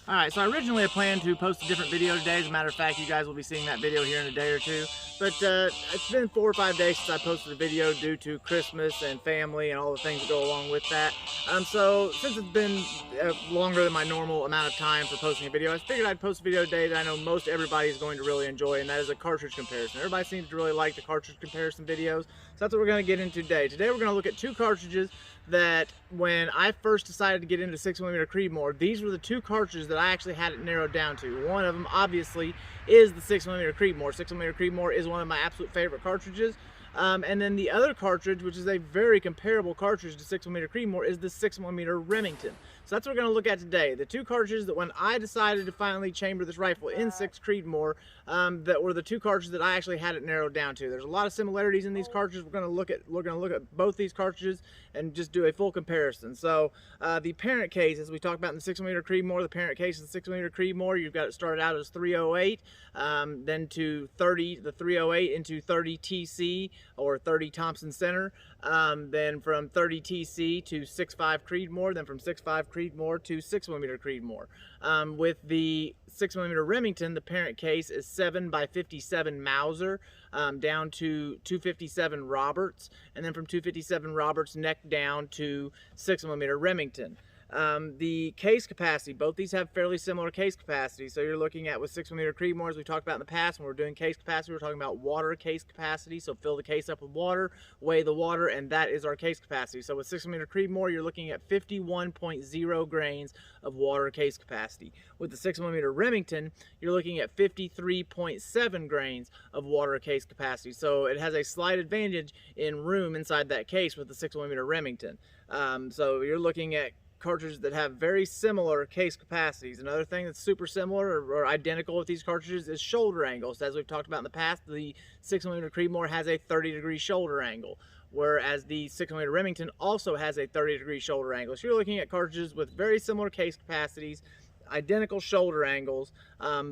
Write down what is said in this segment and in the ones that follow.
Alright, so I originally had planned to post a different video today. As a matter of fact, you guys will be seeing that video here in a day or two. But it's been 4 or 5 days since I posted a video due to Christmas and family and all the things that go along with that. So since it's been longer than my normal amount of time for posting a video, I figured I'd post a video today that I know most everybody is going to really enjoy, and that is a cartridge comparison. Everybody seems to really like the cartridge comparison videos, so that's what we're going to get into today. Today we're going to look at two cartridges that when I first decided to get into 6mm Creedmoor, these were the two cartridges that I actually had it narrowed down to. One of them, obviously, is the 6mm Creedmoor. 6mm Creedmoor is one of my absolute favorite cartridges. And then the other cartridge, which is a very comparable cartridge to 6mm Creedmoor, is the 6mm Remington. So that's what we're going to look at today. The two cartridges that when I decided to finally chamber this rifle in 6 Creedmoor, that were the two cartridges that I actually had it narrowed down to. There's a lot of similarities in these cartridges. We're going to look at both these cartridges and just do a full comparison. So the parent case, as we talked about in the 6mm Creedmoor, the parent case of the 6mm Creedmoor, you've got it started out as 308, then to 30, the 308 into 30 TC or 30 Thompson Center, then from 30 TC to 6.5 Creedmoor, then from 6.5 Creedmoor to 6mm Creedmoor. With the 6mm Remington, the parent case is 7x57 Mauser, down to 257 Roberts, and then from 257 Roberts neck down to 6mm Remington. The case capacity, both these have fairly similar case capacity. So you're looking at with 6mm Creedmoor, as we talked about in the past, when we're doing case capacity, we're talking about water case capacity. So fill the case up with water, weigh the water, and that is our case capacity. So with 6mm Creedmoor, you're looking at 51.0 grains of water case capacity. With the 6mm Remington, you're looking at 53.7 grains of water case capacity. So it has a slight advantage in room inside that case with the 6mm Remington. So you're looking at cartridges that have very similar case capacities. Another thing that's super similar or identical with these cartridges is shoulder angles. As we've talked about in the past, the 6mm Creedmoor has a 30-degree shoulder angle, whereas the 6mm Remington also has a 30-degree shoulder angle. So you're looking at cartridges with very similar case capacities, identical shoulder angles,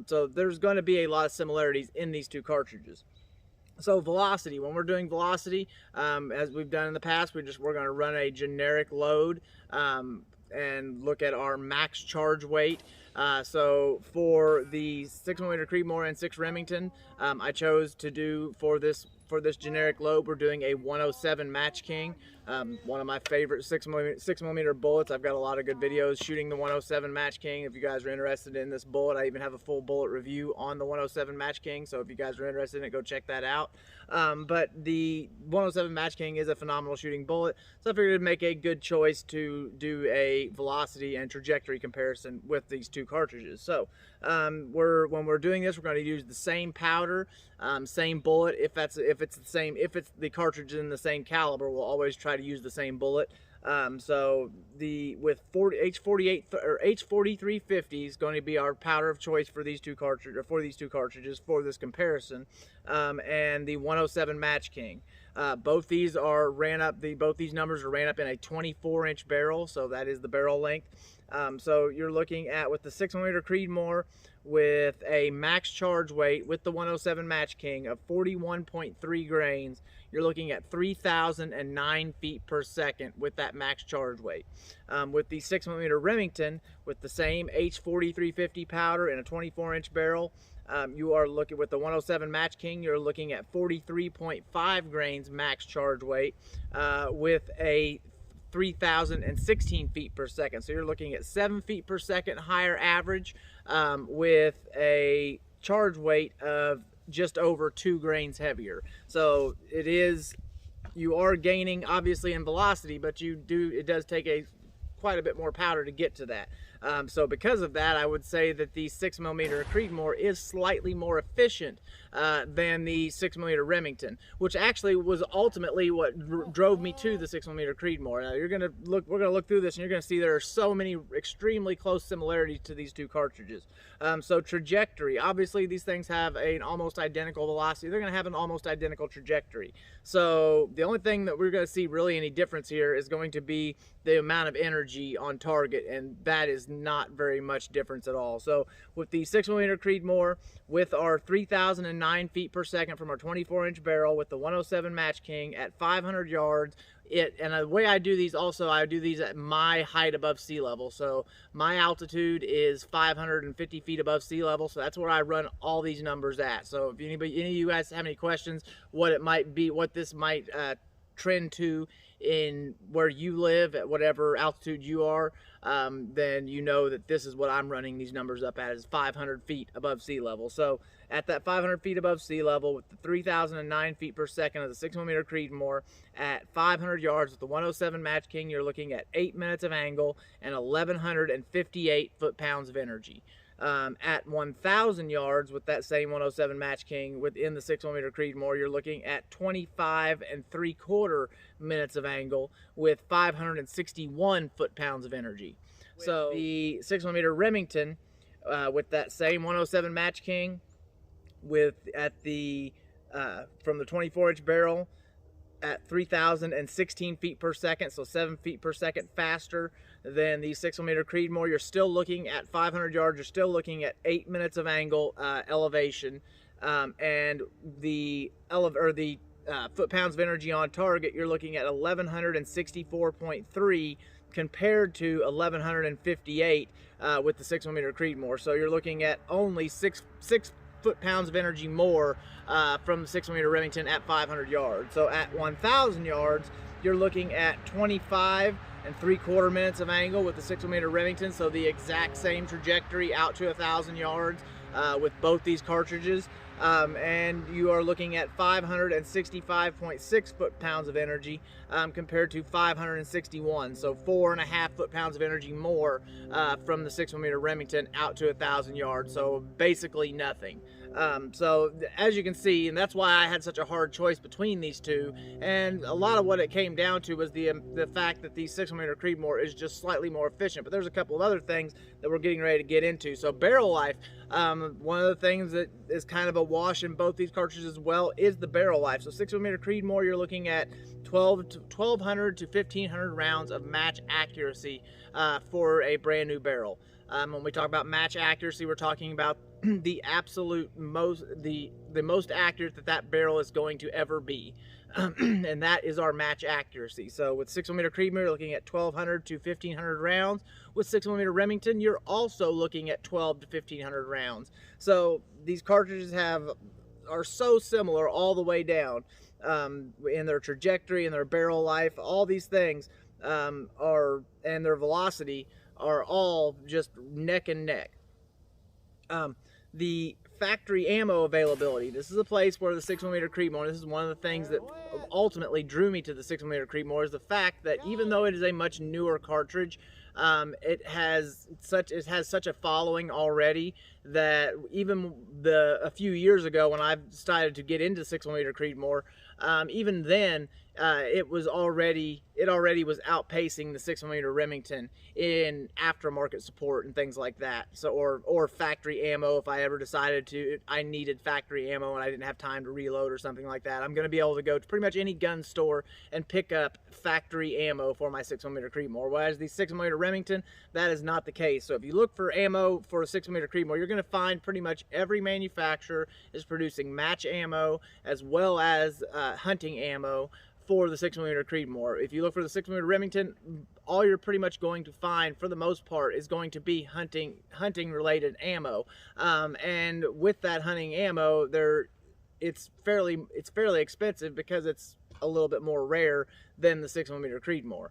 so there's going to be a lot of similarities in these two cartridges. So velocity, when we're doing velocity, as we've done in the past, we're going to run a generic load and look at our max charge weight. So for the 6mm Creedmoor and 6 Remington, I chose to do for this generic load, we're doing a 107 Match King. One of my favorite 6mm bullets. I've got a lot of good videos shooting the 107 Match King. If you guys are interested in this bullet, I even have a full bullet review on the 107 Match King. So if you guys are interested in it, go check that out. But the 107 Match King is a phenomenal shooting bullet. So I figured it'd make a good choice to do a velocity and trajectory comparison with these two cartridges. So when we're doing this, we're going to use the same powder, same bullet. If it's the cartridge in the same caliber, we'll always try to use the same bullet. So with H48 or H4350 is going to be our powder of choice for these two cartridges for this comparison, and the 107 Match King. Both these numbers are ran up in a 24-inch barrel, so that is the barrel length. So you're looking at, with the 6mm Creedmoor, with a max charge weight with the 107 Match King of 41.3 grains, you're looking at 3,009 feet per second with that max charge weight. With the 6mm Remington, with the same H4350 powder in a 24-inch barrel, you are looking, with the 107 Match King, you're looking at 43.5 grains max charge weight, with a 3,016 feet per second. So you're looking at 7 feet per second higher average, with a charge weight of just over 2 grains heavier. So you are gaining obviously in velocity, but it does take quite a bit more powder to get to that. So because of that, I would say that the 6mm Creedmoor is slightly more efficient than the 6mm Remington, which actually was ultimately what drove me to the 6mm Creedmoor. Now we're gonna look through this, and you're gonna see there are so many extremely close similarities to these two cartridges. So trajectory, obviously these things have an almost identical velocity. They're gonna have an almost identical trajectory. So the only thing that we're gonna see really any difference here is going to be the amount of energy on target, and that is not very much difference at all. So with the 6mm Creedmoor, with our 3,009 feet per second from our 24-inch barrel, with the 107 Match King at 500 yards And the way I do these also, I do these at my height above sea level. So my altitude is 550 feet above sea level. So that's where I run all these numbers at. So if any of you guys have any questions, what it might be, what this might trend to in where you live at whatever altitude you are, then you know that this is what I'm running these numbers up at, is 500 feet above sea level. So at that 500 feet above sea level with the 3,009 feet per second of the 6mm Creedmoor at 500 yards with the 107 Match King, you're looking at 8 minutes of angle and 1,158 foot-pounds of energy. At 1,000 yards with that same 107 Match King within the 6mm Creedmoor, you're looking at 25 3/4 minutes of angle with 561 foot-pounds of energy. So the 6mm Remington with that same 107 Match King from the 24-inch barrel at 3,016 feet per second, so 7 feet per second faster than the 6mm Creedmoor. You're still looking at 500 yards. You're still looking at 8 minutes of angle elevation, and the foot-pounds of energy on target, you're looking at 1,164.3 compared to 1,158 with the 6mm Creedmoor. So you're looking at only six foot-pounds of energy more from the 6mm Remington at 500 yards. So at 1,000 yards, you're looking at 25 3/4 minutes of angle with the 6mm Remington. So the exact same trajectory out to 1,000 yards with both these cartridges. And you are looking at 565.6 foot-pounds of energy compared to 561. So 4.5 foot-pounds of energy more from the 6mm Remington out to 1,000 yards. So basically nothing. So as you can see, and that's why I had such a hard choice between these two, and a lot of what it came down to was the fact that the 6mm Creedmoor is just slightly more efficient. But there's a couple of other things that we're getting ready to get into. So barrel life, one of the things that is kind of a wash in both these cartridges as well is the barrel life. So 6mm Creedmoor, you're looking at 1,200 to 1,500 rounds of match accuracy for a brand new barrel. When we talk about match accuracy, we're talking about the absolute most, the most accurate that barrel is going to ever be. And that is our match accuracy. So with 6mm Creedmoor, you're looking at 1,200 to 1,500 rounds. With 6mm Remington, you're also looking at 1,200 to 1,500 rounds. So these cartridges are so similar all the way down in their trajectory and their barrel life. All these things and their velocity are all just neck and neck. The factory ammo availability. This is a place where the 6mm Creedmoor, this is one of the things that ultimately drew me to the 6mm Creedmoor, is the fact that even though it is a much newer cartridge, it has such a following already that even a few years ago when I decided to get into 6mm Creedmoor, even then it already was outpacing the 6mm Remington in aftermarket support and things like that. So or factory ammo, if I ever decided I needed factory ammo and I didn't have time to reload or something like that, I'm going to be able to go to pretty much any gun store and pick up factory ammo for my 6mm Creedmoor. Whereas the 6mm Remington, that is not the case. So if you look for ammo for a 6mm Creedmoor, you're going to find pretty much every manufacturer is producing match ammo as well as hunting ammo for the 6mm Creedmoor. If you look for the 6mm Remington, all you're pretty much going to find for the most part is going to be hunting related ammo. And with that hunting ammo, it's fairly expensive because it's a little bit more rare than the 6mm Creedmoor.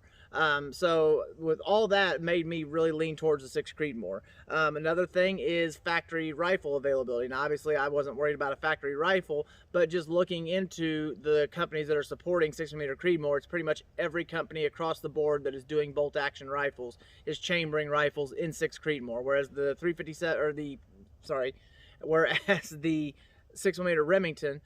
So with all that, made me really lean towards the 6 Creedmoor. Another thing is factory rifle availability. Now obviously I wasn't worried about a factory rifle, but just looking into the companies that are supporting 6mm Creedmoor, it's pretty much every company across the board that is doing bolt action rifles is chambering rifles in 6 Creedmoor, whereas the 6mm Remington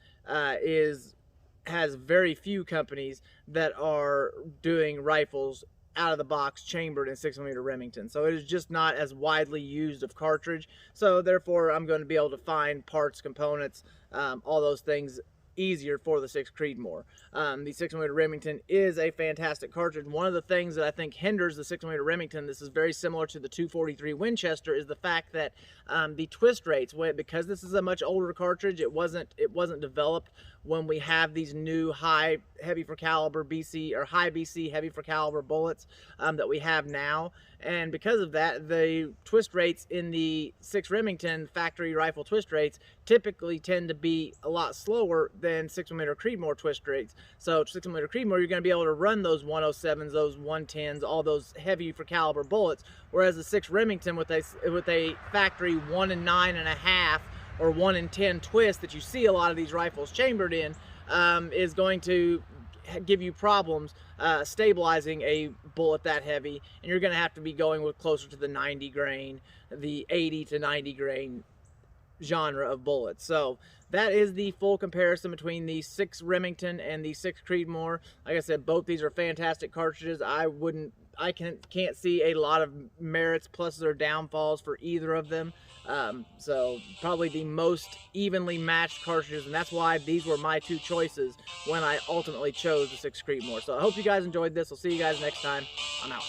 has very few companies that are doing rifles out of the box chambered in 6mm Remington. So it is just not as widely used of cartridge. So therefore I'm going to be able to find parts, components, all those things easier for the 6 Creedmoor. The 6mm Remington is a fantastic cartridge. One of the things that I think hinders the 6mm Remington, this is very similar to the 243 Winchester, is the fact that the twist rates, because this is a much older cartridge, it wasn't developed when we have these new high heavy for caliber BC or high BC heavy for caliber bullets that we have now. And because of that, the twist rates in the 6 Remington factory rifle twist rates typically tend to be a lot slower than 6mm Creedmoor twist rates. So 6mm Creedmoor, you're going to be able to run those 107s, those 110s, all those heavy for caliber bullets, whereas the 6 Remington with a factory 1 and 9.5 or 1 in 10 twist that you see a lot of these rifles chambered in is going to give you problems stabilizing a bullet that heavy, and you're going to have to be going with closer to the 90 grain, the 80 to 90 grain genre of bullets. So that is the full comparison between the 6 Remington and the 6 Creedmoor. Like I said, both these are fantastic cartridges. I can't see a lot of merits, pluses or downfalls for either of them. So probably the most evenly matched cartridges, and that's why these were my two choices when I ultimately chose the 6 Creedmoor. So I hope you guys enjoyed this. I'll see you guys next time. I'm out.